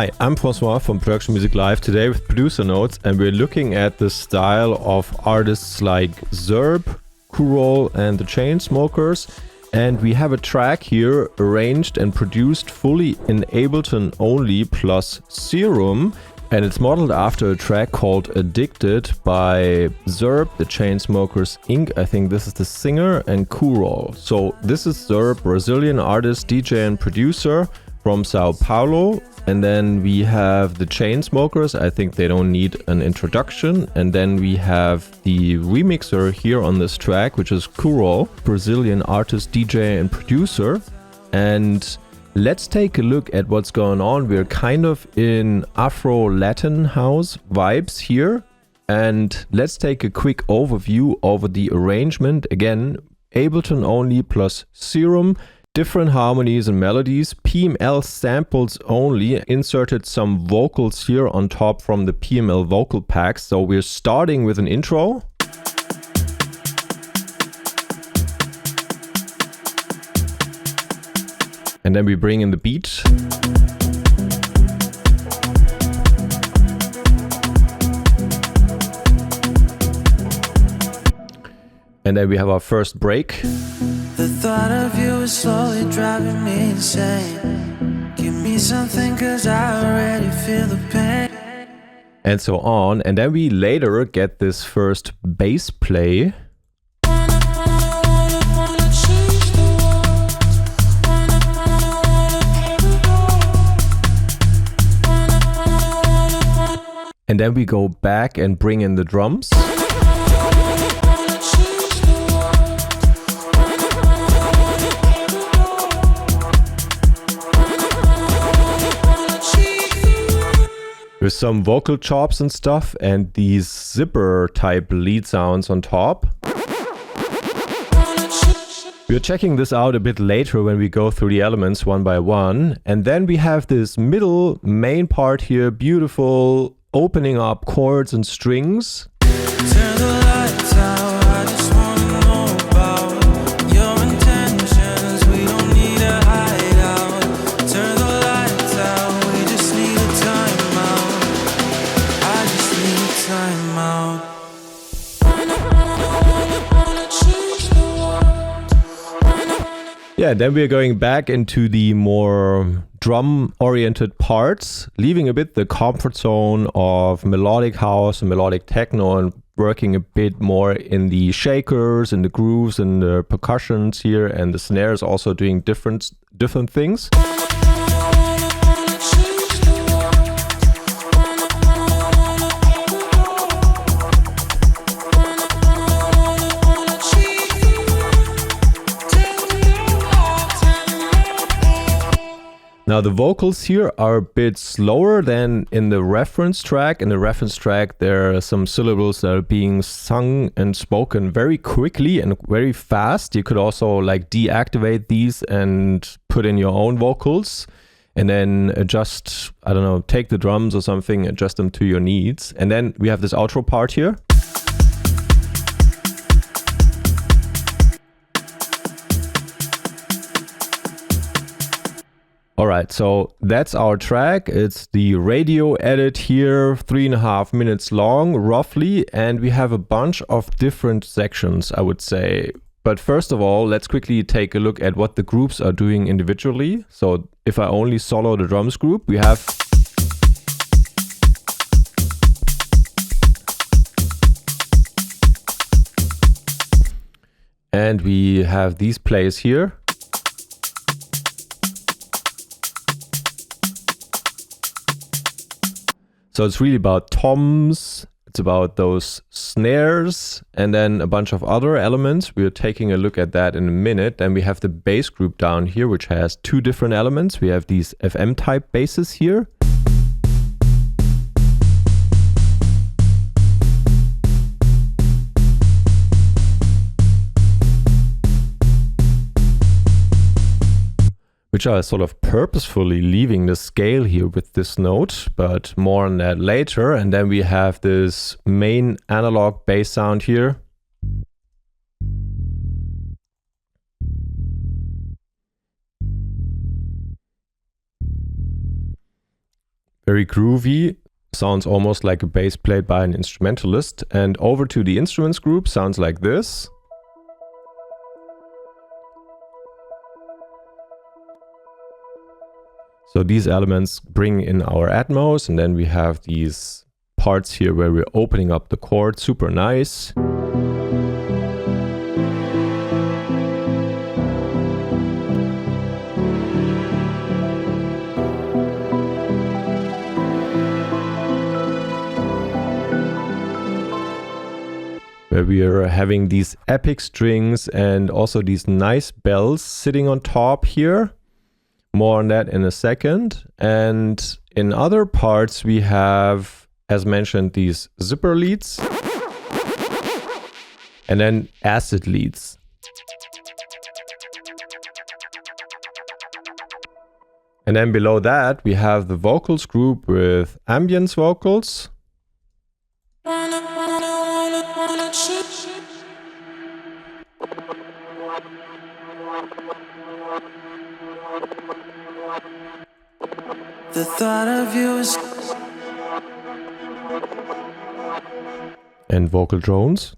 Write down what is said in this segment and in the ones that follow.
Hi, I'm Francois from Production Music Live today with Producer Notes, and we're looking at the style of artists like Zerb, Curol and the Chainsmokers. And we have a track here arranged and produced fully in Ableton only plus Serum. And it's modeled after a track called Addicted by Zerb, the Chainsmokers, Inc. I think this is the singer, and Curol. So this is Zerb, Brazilian artist, DJ and producer from Sao Paulo. And then we have the Chainsmokers. I think they don't need an introduction. And then we have the remixer here on this track, which is Curol, Brazilian artist, DJ and producer. And let's take a look at what's going on. We're kind of in Afro Latin house vibes here. And let's take a quick overview over the arrangement. Again, Ableton only plus Serum. Different harmonies and melodies, PML samples only, inserted some vocals here on top from the PML vocal pack. So we're starting with an intro. And then we bring in the beat. And then we have our first break. The thought of you is slowly driving me insane. Give me something, cause I already feel the pain. And so on. And then we later get this first bass play. And then we go back and bring in the drums. With some vocal chops and stuff and these zipper type lead sounds on top. We're checking this out a bit later when we go through the elements one by one. And then we have this middle main part here, beautiful, opening up chords and strings. Turn the lights out, I just wanna know about your intentions. We don't need a hideout. Turn the lights out, we just need a timeout. I just need a timeout. Yeah, then we're going back into the more drum-oriented parts, leaving a bit the comfort zone of melodic house and melodic techno and working a bit more in the shakers and the grooves and the percussions here, and the snares also doing different things. Now the vocals here are a bit slower than in the reference track. In the reference track there are some syllables that are being sung and spoken very quickly and very fast. You could also like deactivate these and put in your own vocals and then adjust, I don't know, take the drums or something, adjust them to your needs. And then we have this outro part here. Alright, so that's our track. It's the radio edit here, 3.5 minutes long, roughly, and we have a bunch of different sections, I would say. But first of all, let's quickly take a look at what the groups are doing individually. So if I only solo the drums group, we have and we have these plays here. So it's really about toms, it's about those snares, and then a bunch of other elements. We're taking a look at that in a minute. Then we have the bass group down here, which has two different elements. We have these FM type basses here. Which are sort of purposefully leaving the scale here with this note, but more on that later. And then we have this main analog bass sound here. Very groovy, sounds almost like a bass played by an instrumentalist. And over to the instruments group, sounds like this. So these elements bring in our Atmos, and then we have these parts here where we're opening up the chord, super nice. Where we are having these epic strings and also these nice bells sitting on top here. More on that in a second. And in other parts we have, as mentioned, these zipper leads and then acid leads. And then below that we have the vocals group with ambience vocals. The thought of you is and vocal drones.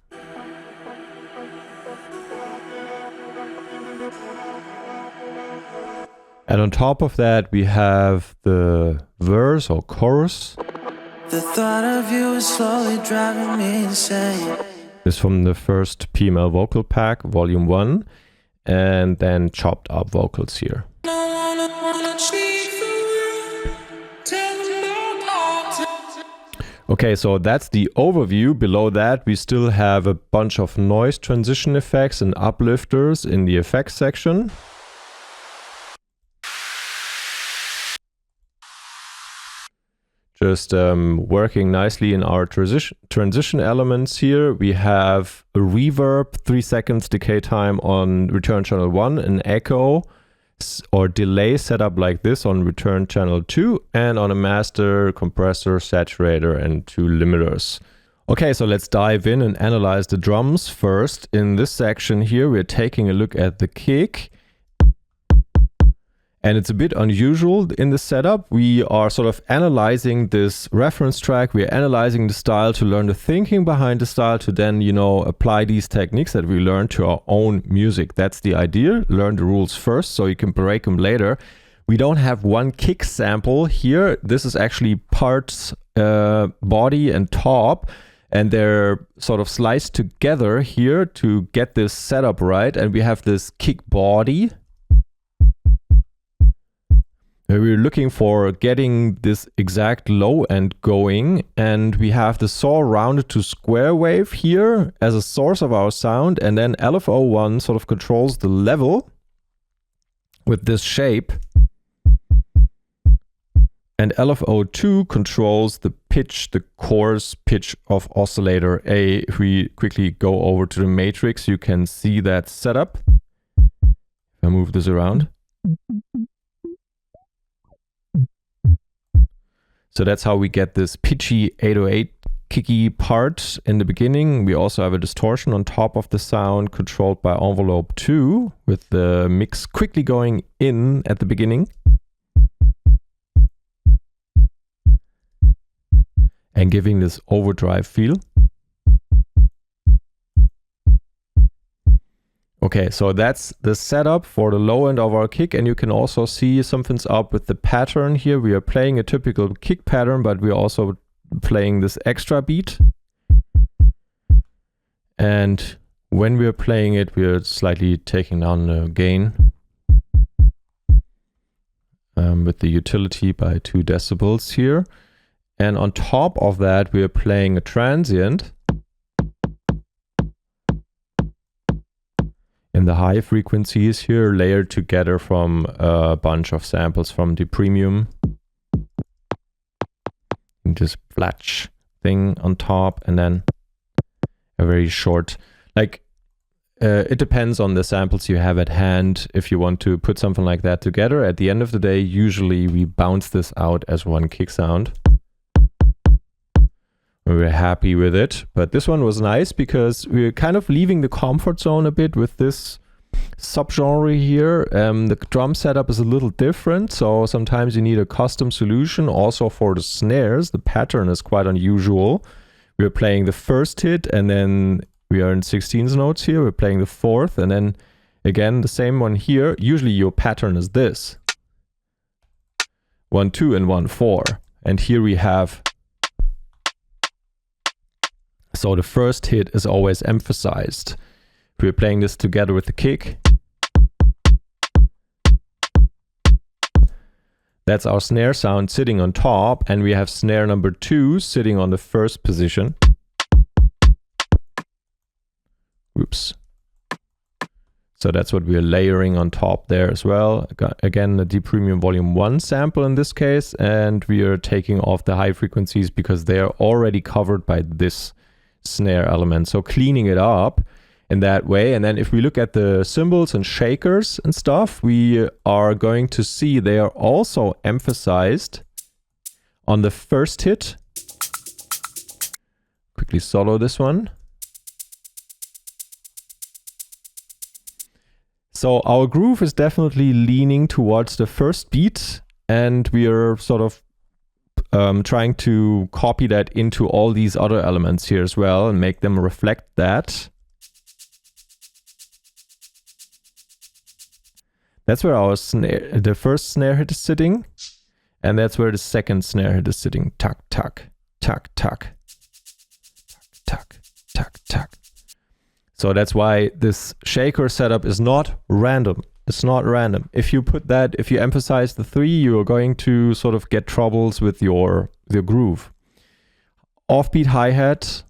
And on top of that we have the verse or chorus. the thought of you is slowly driving me insane. This is from the first PML vocal pack, volume 1, and then chopped up vocals here. Okay, so that's the overview. Below that we still have a bunch of noise transition effects and uplifters in the effects section. Just working nicely in our transition elements here. We have a reverb, 3 seconds decay time on return channel 1, an echo or delay setup like this on return channel 2, and on a master, compressor, saturator, and 2 limiters. Okay, so let's dive in and analyze the drums first. In this section here, we're taking a look at the kick. And it's a bit unusual in the setup. We are sort of analyzing this reference track. We're analyzing the style to learn the thinking behind the style to then, you know, apply these techniques that we learned to our own music. That's the idea. Learn the rules first so you can break them later. We don't have one kick sample here. This is actually parts, body and top. And they're sort of sliced together here to get this setup right. And we have this kick body. We're looking for getting this exact low end going, and we have the saw rounded to square wave here as a source of our sound, and then LFO1 sort of controls the level with this shape, and LFO2 controls the pitch, the coarse pitch of oscillator A. If we quickly go over to the matrix, you can see that setup. I'll move this around. So that's how we get this pitchy 808 kicky part in the beginning. We also have a distortion on top of the sound controlled by envelope 2 with the mix quickly going in at the beginning. And giving this overdrive feel. Okay, so that's the setup for the low end of our kick, and you can also see something's up with the pattern here. We are playing a typical kick pattern, but we're also playing this extra beat. And when we're playing it, we're slightly taking down the gain with the utility by 2 decibels here. And on top of that, we're playing a transient in the high frequencies here, layered together from a bunch of samples from the premium. And just flatch thing on top, and then a very short, like it depends on the samples you have at hand. If you want to put something like that together, at the end of the day, usually we bounce this out as one kick sound. We're happy with it, but this one was nice because we're kind of leaving the comfort zone a bit with this subgenre here. The drum setup is a little different, so sometimes you need a custom solution. Also for the snares, the pattern is quite unusual. We're playing the first hit, and then we are in 16th notes here. We're playing the fourth, and then again the same one here. Usually your pattern is this: 1 2 and 1 4, and here we have. So the first hit is always emphasized. We're playing this together with the kick. That's our snare sound sitting on top, and we have snare number 2 sitting on the first position. Oops. So that's what we're layering on top there as well. Again, the D Premium Volume 1 sample in this case, and we are taking off the high frequencies because they are already covered by this snare element. So cleaning it up in that way. And then if we look at the cymbals and shakers and stuff, we are going to see they are also emphasized on the first hit. Quickly solo this one. So our groove is definitely leaning towards the first beat, and we are sort of trying to copy that into all these other elements here as well and make them reflect that. That's where our snare, the first snare hit is sitting, and that's where the second snare hit is sitting. Tuck, tuck, tuck, tuck, tuck, tuck, tuck. So that's why this shaker setup is not random. It's not random. If you emphasize the 3, you're going to sort of get troubles with your groove. Offbeat hi-hat.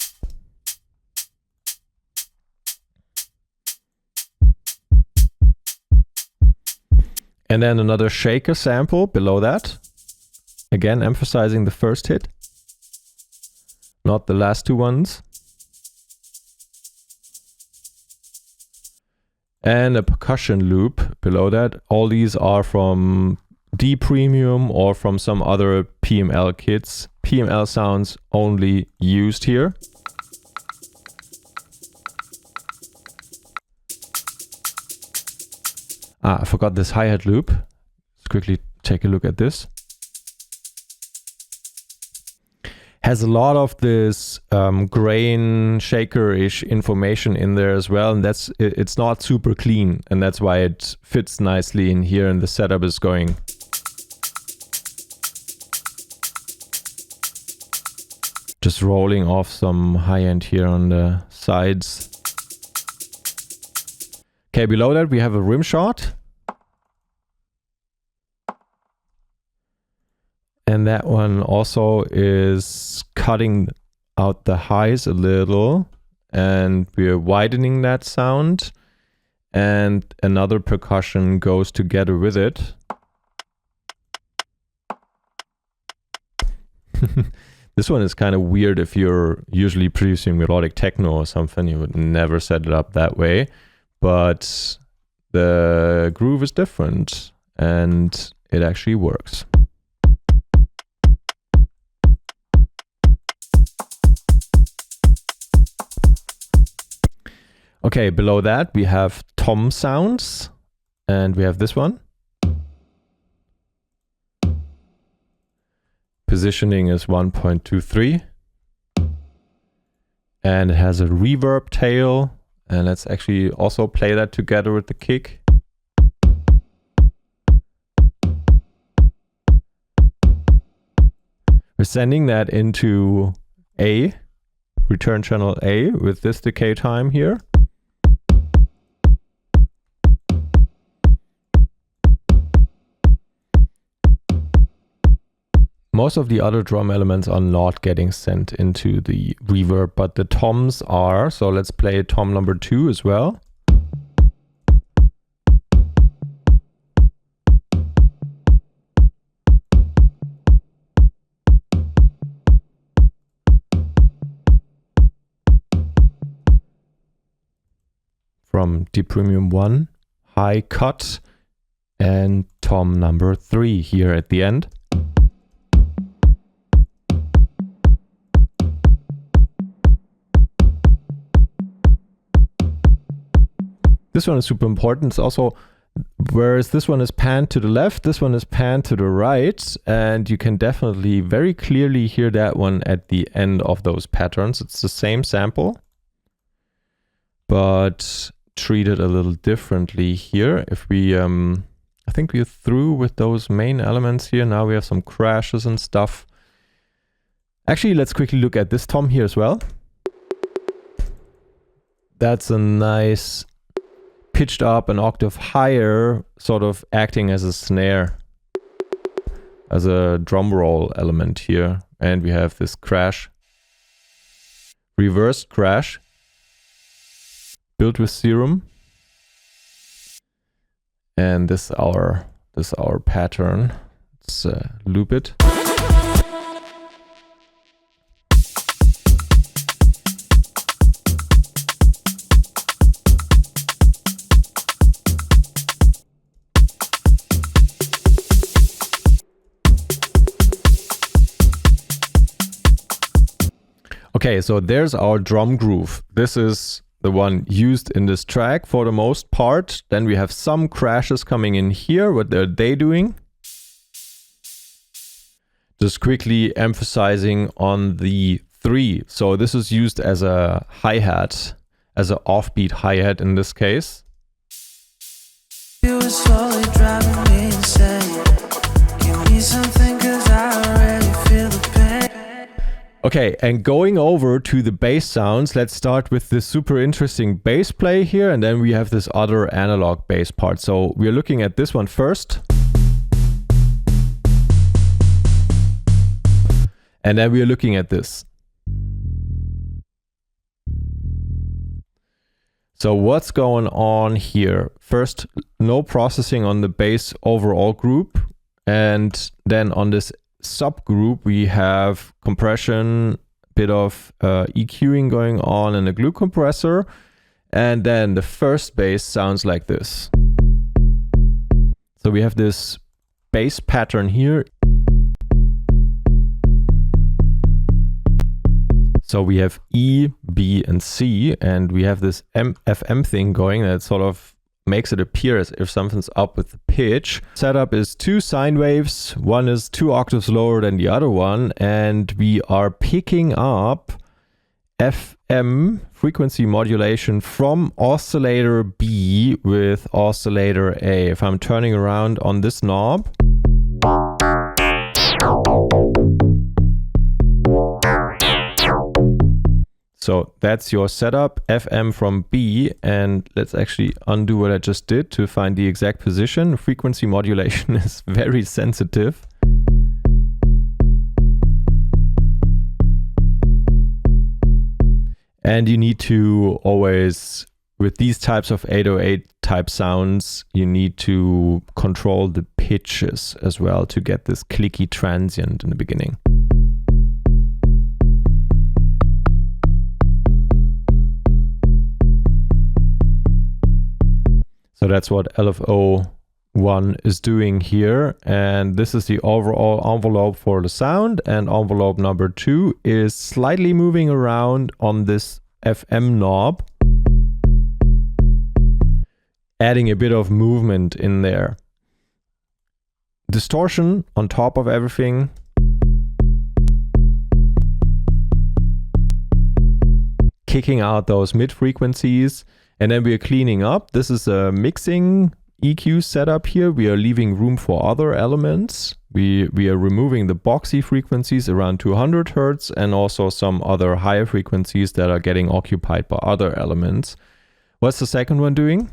And then another shaker sample below that. Again, emphasizing the first hit, not the last 2 ones. And a percussion loop below that. All these are from D Premium or from some other PML kits. PML sounds only used here. I forgot this hi-hat loop. Let's quickly take a look at this. Has a lot of this grain shaker-ish information in there as well, and it's not super clean, and that's why it fits nicely in here, and the setup is going. Just rolling off some high-end here on the sides. Okay, below that we have a rim shot. And that one also is cutting out the highs a little, and we're widening that sound, and another percussion goes together with it. This one is kind of weird. If you're usually producing melodic techno or something, you would never set it up that way, but the groove is different and it actually works. Okay, below that we have tom sounds, and we have this one. Positioning is 1.23, and it has a reverb tail, and let's actually also play that together with the kick. We're sending that into A, return channel A, with this decay time here. Most of the other drum elements are not getting sent into the reverb, but the toms are. So let's play tom number 2 as well. From D Premium 1, high cut, and tom number 3 here at the end. This one is super important. It's also, whereas this one is panned to the left, this one is panned to the right, and you can definitely very clearly hear that one at the end of those patterns. It's the same sample, but treated a little differently here. If we, I think we're through with those main elements here. Now we have some crashes and stuff. Actually, let's quickly look at this tom here as well. That's a nice pitched up an octave higher, sort of acting as a snare, as a drum roll element here. And we have this crash, reversed crash, built with Serum. And this is our pattern. Let's loop it. Okay, so there's our drum groove. This is the one used in this track for the most part. Then we have some crashes coming in here. What are they doing? Just quickly emphasizing on the 3. So this is used as a hi-hat, as an offbeat hi-hat in this case. You were slowly driving me insane. Give me something 'cause I already feel the pain. Okay, and going over to the bass sounds, let's start with this super interesting bass play here, and then we have this other analog bass part. So we're looking at this one first. And then we're looking at this. So what's going on here? First, no processing on the bass overall group, and then on this subgroup we have compression, bit of EQing going on in a glue compressor, and then the first bass sounds like this. So we have this bass pattern here. So we have E, B, and C, and we have this FM thing going that sort of makes it appear as if something's up with the pitch. Setup is 2 sine waves. One is 2 octaves lower than the other one, and we are picking up FM frequency modulation from oscillator B with oscillator A. If I'm turning around on this knob, so that's your setup, FM from B, and let's actually undo what I just did to find the exact position. Frequency modulation is very sensitive. And you need to always, with these types of 808 type sounds, you need to control the pitches as well to get this clicky transient in the beginning. So that's what LFO1 is doing here. And this is the overall envelope for the sound. And envelope number 2 is slightly moving around on this FM knob, adding a bit of movement in there. Distortion on top of everything. Kicking out those mid frequencies. And then we are cleaning up. This is a mixing EQ setup here. We are leaving room for other elements. We are removing the boxy frequencies around 200 Hertz and also some other higher frequencies that are getting occupied by other elements. What's the second one doing?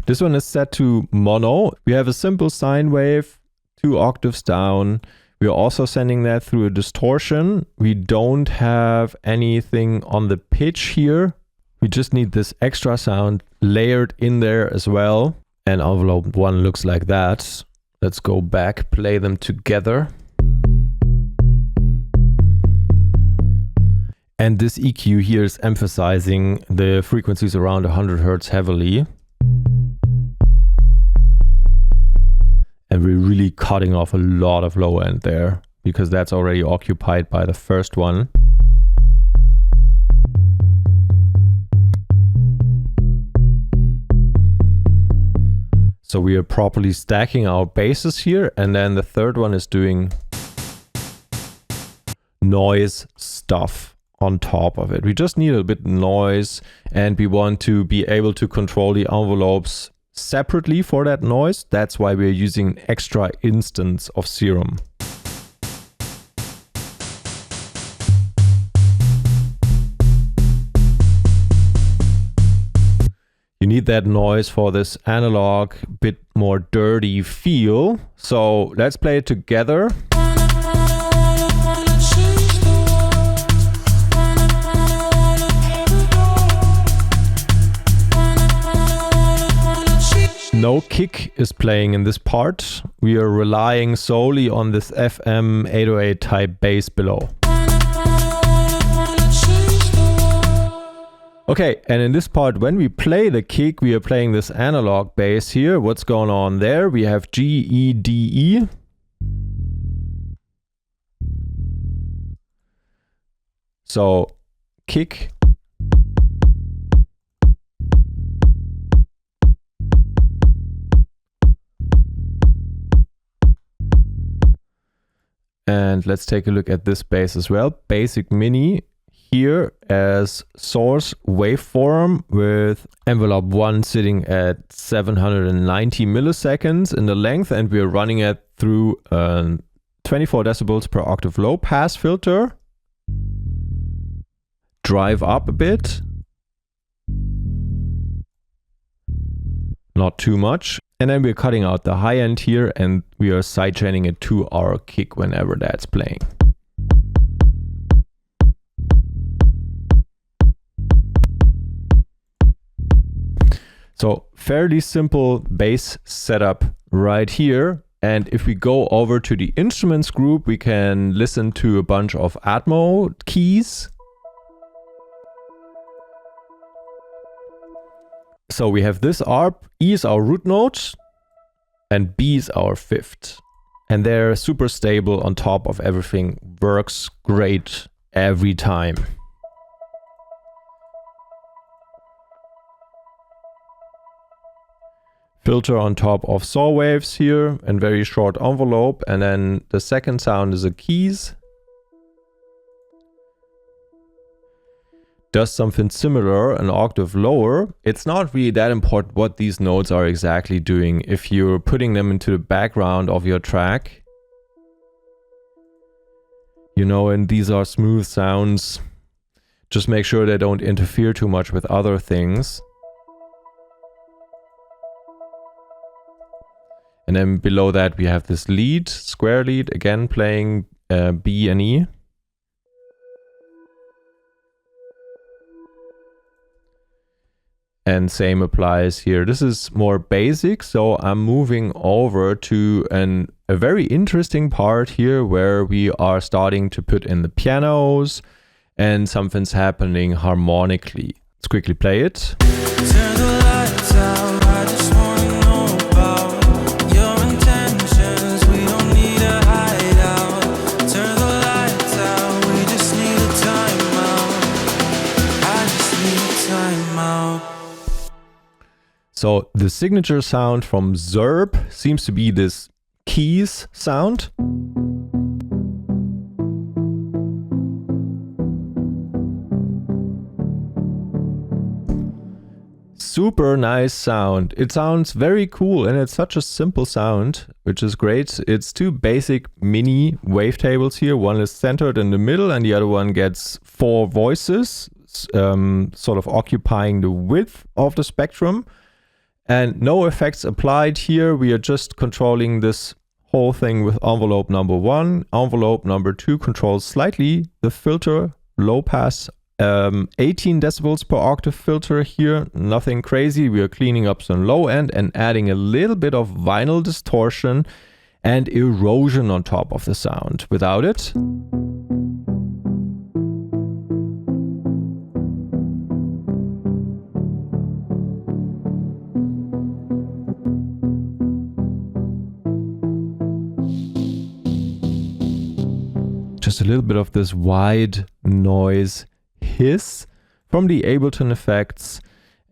This one is set to mono. We have a simple sine wave, 2 octaves down. We are also sending that through a distortion. We don't have anything on the pitch here. We just need this extra sound layered in there as well. And envelope 1 looks like that. Let's go back, play them together. And this EQ here is emphasizing the frequencies around 100 Hertz heavily. And we're really cutting off a lot of low end there because that's already occupied by the first one. So we are properly stacking our basses here, and then the third one is doing noise stuff on top of it. We just need a bit of noise, and we want to be able to control the envelopes separately for that noise. That's why we're using an extra instance of Serum. You need that noise for this analog, bit more dirty feel. So let's play it together. No kick is playing in this part. We are relying solely on this FM 808 type bass below. Okay, and in this part, when we play the kick, we are playing this analog bass here. What's going on there? We have G, E, D, E. So, kick. And let's take a look at this bass as well. Basic MIDI here as source waveform with envelope 1 sitting at 790 milliseconds in the length, and we're running it through a 24 decibels per octave low pass filter. Drive up a bit. Not too much. And then we're cutting out the high end here, and we are sidechaining it to our kick whenever that's playing. So fairly simple bass setup right here. And if we go over to the instruments group, we can listen to a bunch of Atmo keys. So we have this ARP, E is our root note, and B is our fifth. And they're super stable on top of everything. Works great every time. Filter on top of saw waves here and very short envelope. And then the second sound is a keys. Does something similar, an octave lower. It's not really that important what these notes are exactly doing if you're putting them into the background of your track. You know, and these are smooth sounds. Just make sure they don't interfere too much with other things. And then below that we have this lead, square lead, again playing B and E. And same applies here. This is more basic, so I'm moving over to a very interesting part here where we are starting to put in the pianos and something's happening harmonically. Let's quickly play it. Turn the lights out, I just wanna know about your intentions. We don't need a hideout. Turn the lights out, we just need a timeout. I just need a timeout. So the signature sound from Zerb seems to be this keys sound. Super nice sound. It sounds very cool and it's such a simple sound, which is great. It's two basic mini wavetables here. One is centered in the middle and the other one gets 4 voices, sort of occupying the width of the spectrum. And no effects applied here. We are just controlling this whole thing with envelope number 1. Envelope number 2 controls slightly the filter, low pass, 18 decibels per octave filter here. Nothing crazy. We are cleaning up some low end and adding a little bit of vinyl distortion and erosion on top of the sound. Without it, just a little bit of this white noise hiss from the Ableton effects.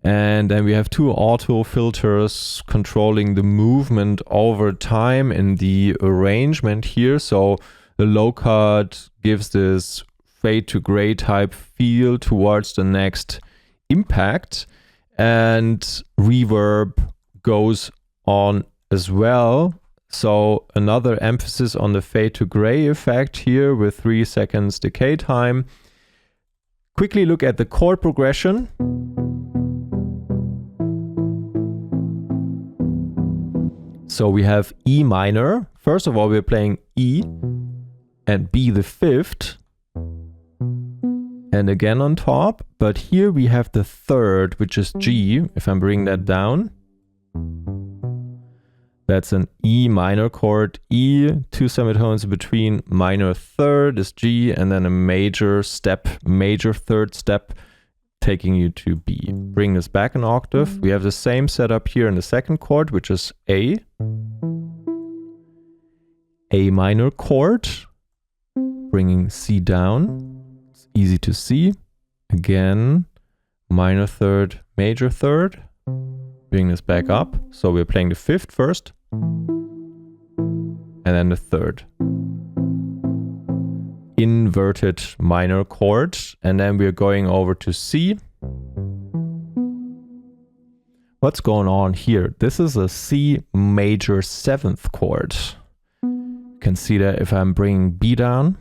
And then we have 2 auto filters controlling the movement over time in the arrangement here. So the low cut gives this fade to gray type feel towards the next impact, and reverb goes on as well. So another emphasis on the fade to gray effect here with 3 seconds decay time. Quickly look at the chord progression. So we have E minor. First of all, we're playing E and B the 5th. And again on top. But here we have the 3rd, which is G. If I'm bringing that down, that's an E minor chord. E, 2 semitones between, minor 3rd is G, and then a major step, major 3rd step, taking you to B. Bring this back an octave. We have the same setup here in the 2nd chord, which is A. A minor chord, bringing C down. It's easy to see. Again, minor 3rd, major 3rd. Bring this back up. So we're playing the 5th first, and then the 3rd. Inverted minor chord, and then we're going over to C. What's going on here? This is a C major 7th chord. You can see that if I'm bringing B down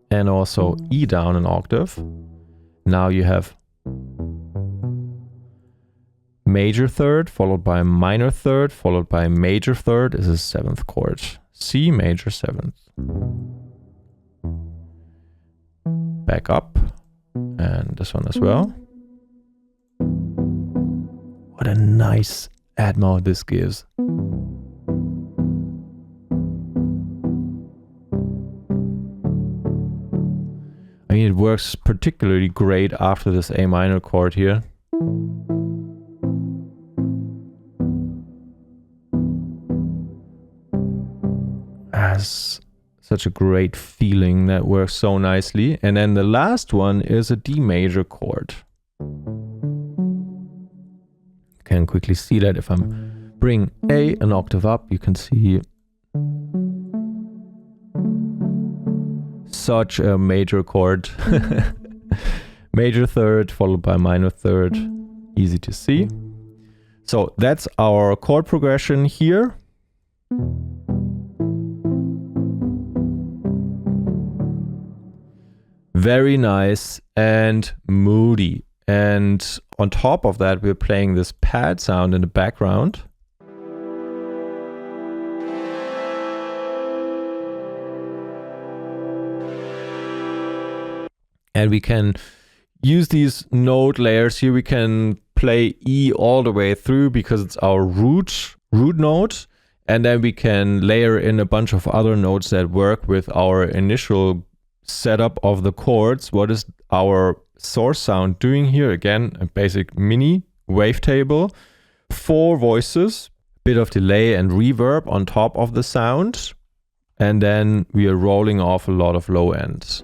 and also E down an octave, now you have major 3rd followed by minor 3rd followed by major 3rd is a 7th chord. C major 7th. Back up, and this one as well. What a nice Atmo this gives. I mean, it works particularly great after this A minor chord here. Has such a great feeling that works so nicely. And then the last one is a D major chord. You can quickly see that if I'm bring A an octave up, you can see such a major chord. Major 3rd followed by minor 3rd. Easy to see. So that's our chord progression here. Very nice and moody. And on top of that, we're playing this pad sound in the background. And we can use these note layers here. We can play E all the way through because it's our root note. And then we can layer in a bunch of other notes that work with our initial setup of the chords. What is our source sound doing here? Again, a basic mini wavetable, 4 voices, bit of delay and reverb on top of the sound, and then we are rolling off a lot of low ends.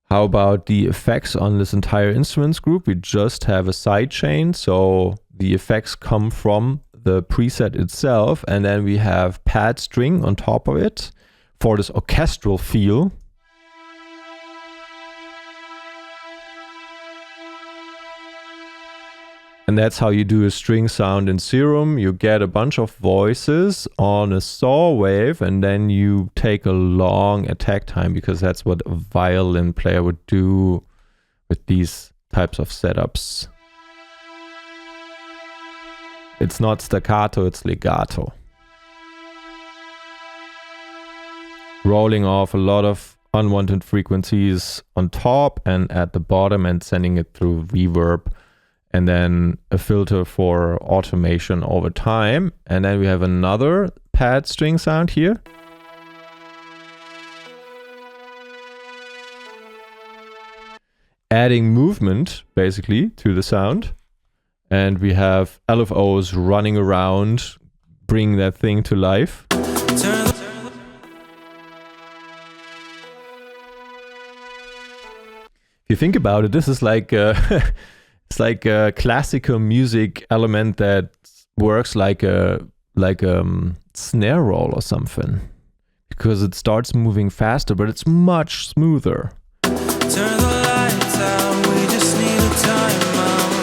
How about the effects on this entire instruments group? We just have a sidechain, so the effects come from the preset itself, and then we have pad string on top of it for this orchestral feel. And that's how you do a string sound in Serum. You get a bunch of voices on a saw wave, and then you take a long attack time, because that's what a violin player would do with these types of setups. It's not staccato, it's legato. Rolling off a lot of unwanted frequencies on top and at the bottom, and sending it through reverb. And then a filter for automation over time. And then we have another pad string sound here. Adding movement, basically, to the sound. And we have LFOs running around, bringing that thing to life. If you think about it, this is like it's like a classical music element that works like a snare roll or something, because it starts moving faster, but it's much smoother. Turn the lights out, we just need a timeout.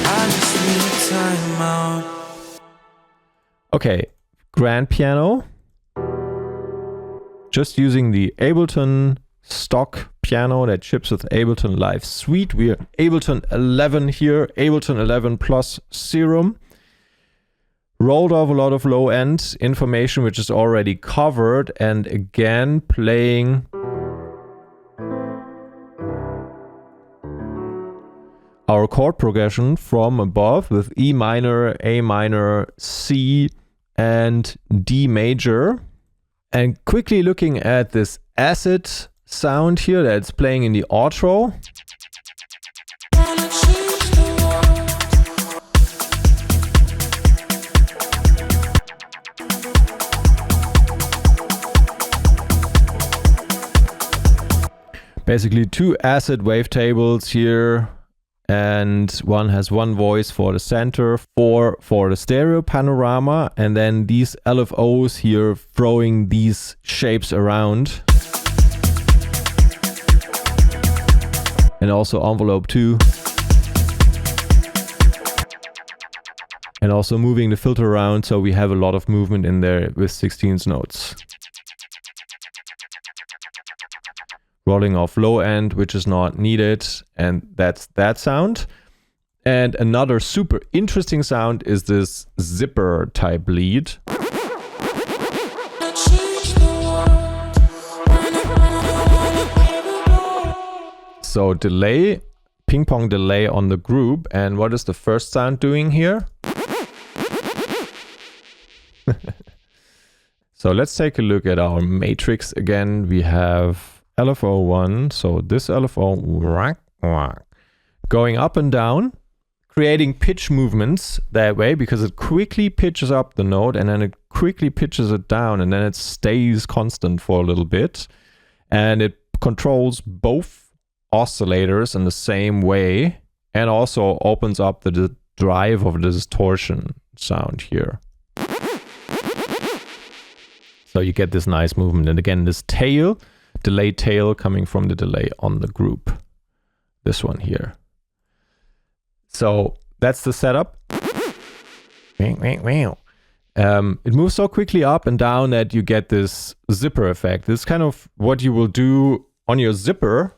I just need a timeout. Okay, grand piano. Just using the Ableton stock piano that ships with Ableton Live Suite. We're Ableton 11 here, Ableton 11 plus Serum. Rolled off a lot of low end information which is already covered, and again playing our chord progression from above with E minor, A minor, C and D major. And quickly looking at this acid sound here that's playing in the outro. Basically 2 acid wavetables here, and one has 1 voice for the center, 4 for the stereo panorama, and then these LFOs here throwing these shapes around. And also envelope 2. And also moving the filter around, so we have a lot of movement in there with 16th notes. Rolling off low end, which is not needed, and that's that sound. And another super interesting sound is this zipper type lead. So delay, ping pong delay on the group. And what is the first sound doing here? So let's take a look at our matrix again. We have LFO1, so this LFO going up and down, creating pitch movements that way, because it quickly pitches up the note and then it quickly pitches it down, and then it stays constant for a little bit, and it controls both oscillators in the same way, and also opens up the drive of the distortion sound here. So you get this nice movement, and again this tail, delay tail coming from the delay on the group, this one here. So that's the setup. It moves so quickly up and down that you get this zipper effect. This is kind of what you will do on your zipper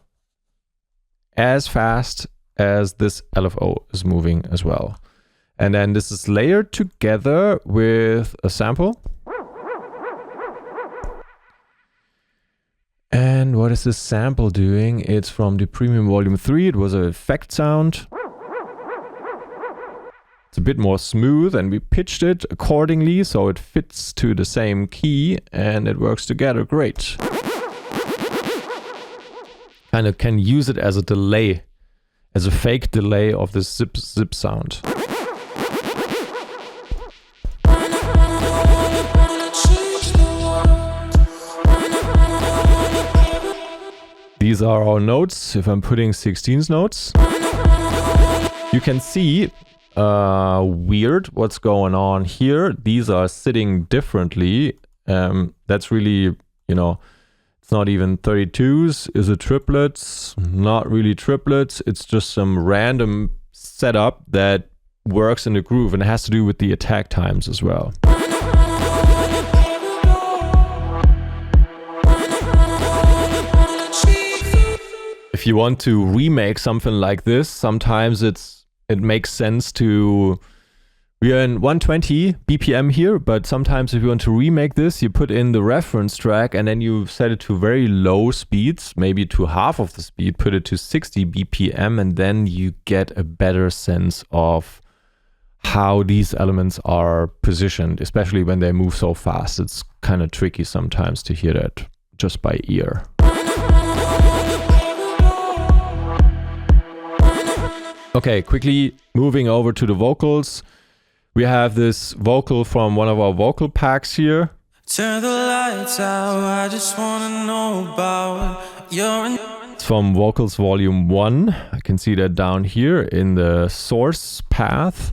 as fast as this LFO is moving as well. And then this is layered together with a sample. And what is this sample doing? It's from the Premium Volume 3. It was an effect sound. It's a bit more smooth, and we pitched it accordingly so it fits to the same key and it works together great. Kind of can use it as a delay, as a fake delay of the zip sound. These are our notes. If I'm putting 16th notes, you can see weird what's going on here. These are sitting differently. That's really, you know, it's not even 32s. Is it triplets? Not really triplets. It's just some random setup that works in the groove, and it has to do with the attack times as well. If you want to remake something like this, sometimes it makes sense to... We are in 120 BPM here, but sometimes if you want to remake this, you put in the reference track and then you set it to very low speeds, maybe to half of the speed, put it to 60 BPM, and then you get a better sense of how these elements are positioned, especially when they move so fast. It's kind of tricky sometimes to hear that just by ear. Okay, quickly moving over to the vocals. We have this vocal from one of our vocal packs here. Turn the lights out, I just wanna know about your... It's from Vocals Volume 1. I can see that down here in the source path.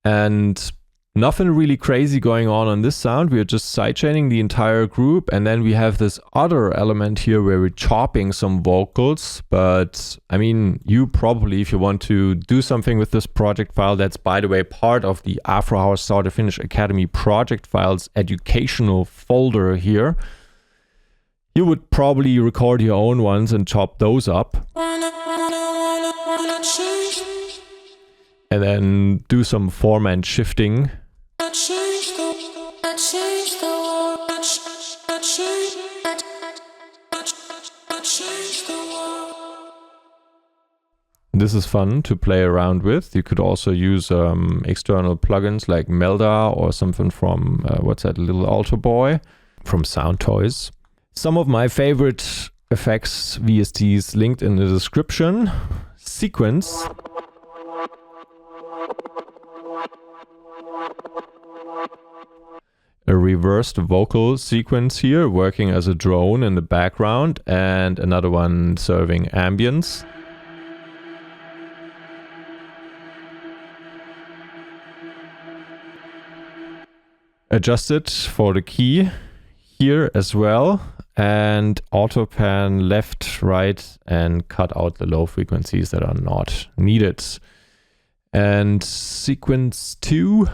And nothing really crazy going on this sound. We are just sidechaining the entire group, and then we have this other element here where we're chopping some vocals. But I mean, you probably, if you want to do something with this project file, that's by the way part of the Afro House Start to Finish Academy project files educational folder here. You would probably record your own ones and chop those up. And then do some formant shifting. This is fun to play around with. You could also use external plugins like Melda or something from, what's that, Little Alto Boy from Sound Toys. Some of my favorite effects VSTs linked in the description. Sequence. A reversed vocal sequence here, working as a drone in the background, and another one serving ambience. Adjusted for the key here as well, and auto pan left, right, and cut out the low frequencies that are not needed. And sequence 2.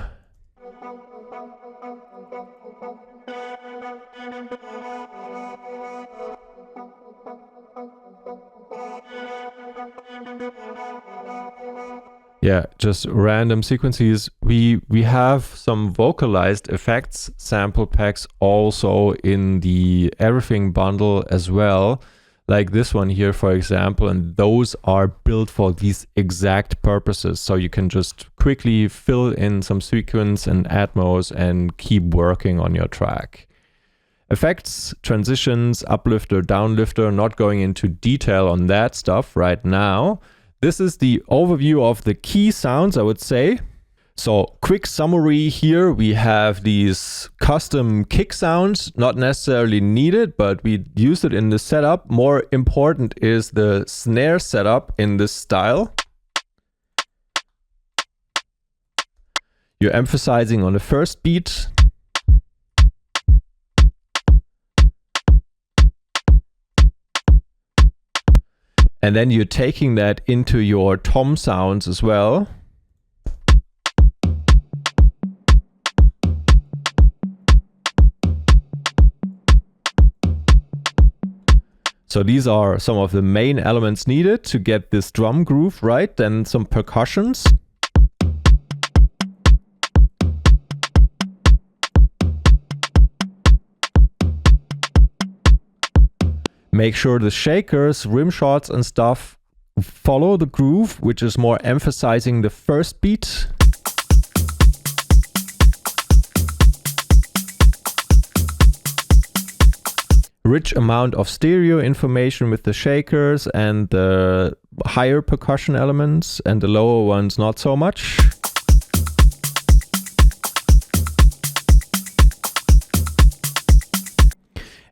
Yeah, just random sequences. We have some vocalized effects sample packs also in the everything bundle as well, like this one here, for example, and those are built for these exact purposes. So you can just quickly fill in some sequence and Atmos and keep working on your track. Effects, transitions, uplifter, downlifter, not going into detail on that stuff right now. This is the overview of the key sounds, I would say. So quick summary here, we have these custom kick sounds, not necessarily needed, but we use it in the setup. More important is the snare setup in this style. You're emphasizing on the first beat. And then you're taking that into your tom sounds as well. So these are some of the main elements needed to get this drum groove right, then some percussions. Make sure the shakers, rim shots and stuff follow the groove, which is more emphasizing the first beat. Rich amount of stereo information with the shakers and the higher percussion elements, and the lower ones not so much.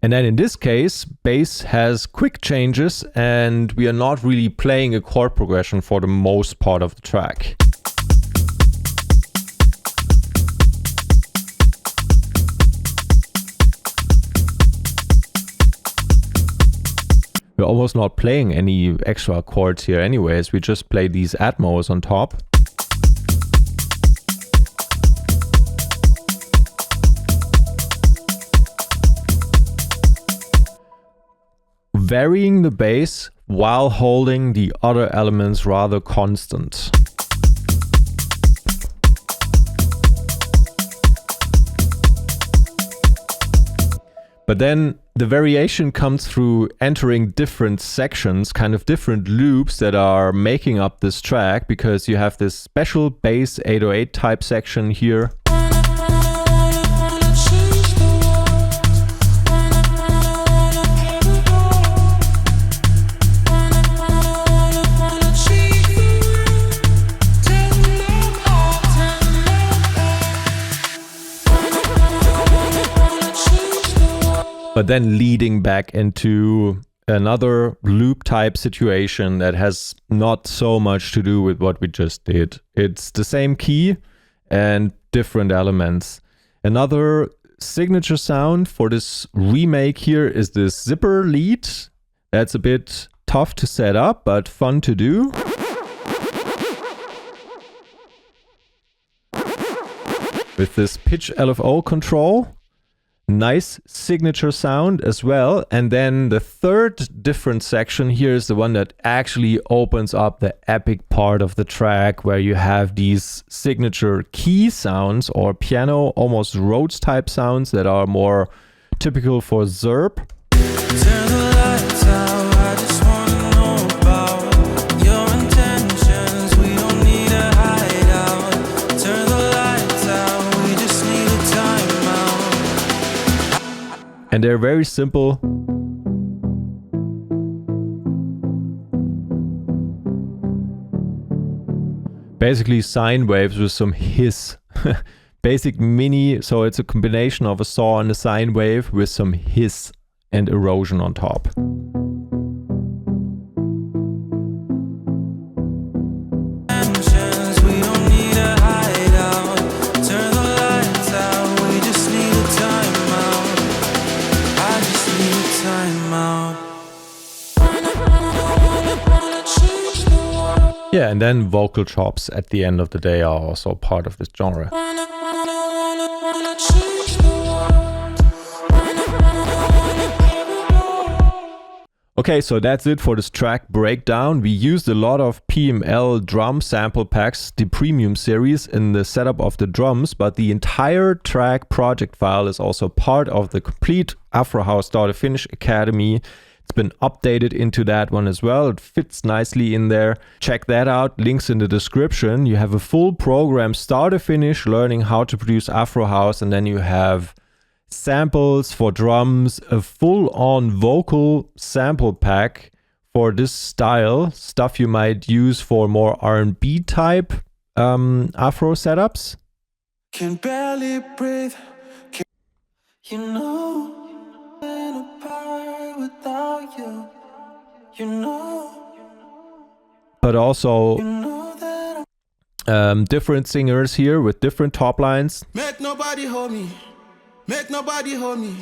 And then in this case, bass has quick changes and we are not really playing a chord progression for the most part of the track. We're almost not playing any extra chords here anyways, we just play these Atmos on top. Varying the bass while holding the other elements rather constant. But then the variation comes through entering different sections, kind of different loops that are making up this track, because you have this special bass 808 type section here. but then leading back into another loop type situation that has not so much to do with what we just did. It's the same key and different elements. Another signature sound for this remake here is this zipper lead. That's a bit tough to set up, but fun to do. With this pitch LFO control. Nice signature sound as well. And then the third different section here is the one that actually opens up the epic part of the track, where you have these signature key sounds or piano, almost Rhodes type sounds that are more typical for Zerb. Turn the lights out, I just wanna know about your intentions. We don't need a hideout. Turn the lights out, we just need a timeout. And they're very simple. Basically sine waves with some hiss. Basic mini, so it's a combination of a saw and a sine wave with some hiss and erosion on top. Intentions, we don't need a hideout. Turn the lights out, we just need a timeout. I just need a timeout. Yeah, and then vocal chops at the end of the day are also part of this genre. Okay, so that's it for this track breakdown. We used a lot of PML drum sample packs, the premium series, in the setup of the drums, but the entire track project file is also part of the complete Afro House Start to Finish Academy. It's been updated into that one as well. It fits nicely in there. Check that out. Links in the description. You have a full program start to finish, learning how to produce Afro House, and then you have samples for drums, a full-on vocal sample pack for this style, stuff you might use for more R&B type Afro setups. Can barely breathe. You know, been apart without you. You know, but also you know that different singers here with different top lines. make nobody hold me. Make nobody hold me.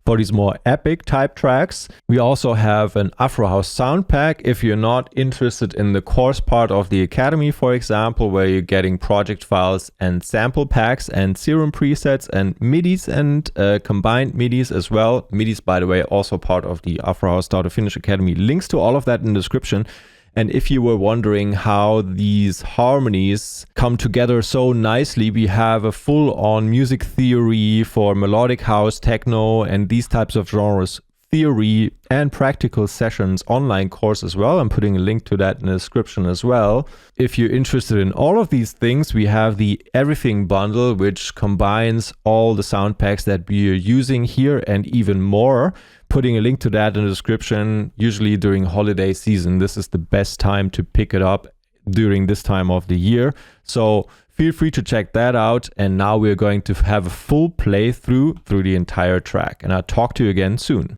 For these more epic type tracks, we also have an Afro House Sound Pack. If you're not interested in the course part of the Academy, for example, where you're getting project files and sample packs and Serum presets and MIDIs and combined MIDIs as well. MIDIs, by the way, also part of the Afro House Start to Finish Academy. Links to all of that in the description. And if you were wondering how these harmonies come together so nicely, we have a full-on music theory for melodic house, techno, and these types of genres theory and practical sessions online course as well. I'm putting a link to that in the description as well. If you're interested in all of these things, we have the Everything bundle, which combines all the sound packs that we are using here and even more. Putting a link to that in the description. Usually during holiday season, this is the best time to pick it up during this time of the year. So feel free to check that out. And now we're going to have a full playthrough through the entire track. And I'll talk to you again soon.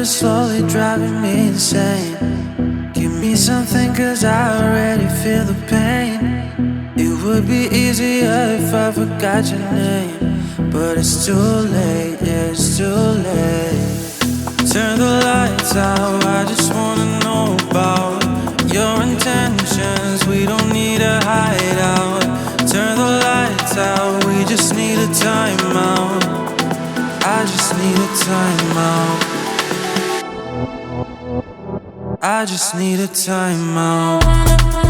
Slowly driving me insane. Give me something, cause I already feel the pain. It would be easier if I forgot your name, but it's too late, yeah, it's too late. Turn the lights out, I just wanna know about your intentions. We don't need a hideout. Turn the lights out, we just need a timeout. I just need a timeout. I just need a timeout.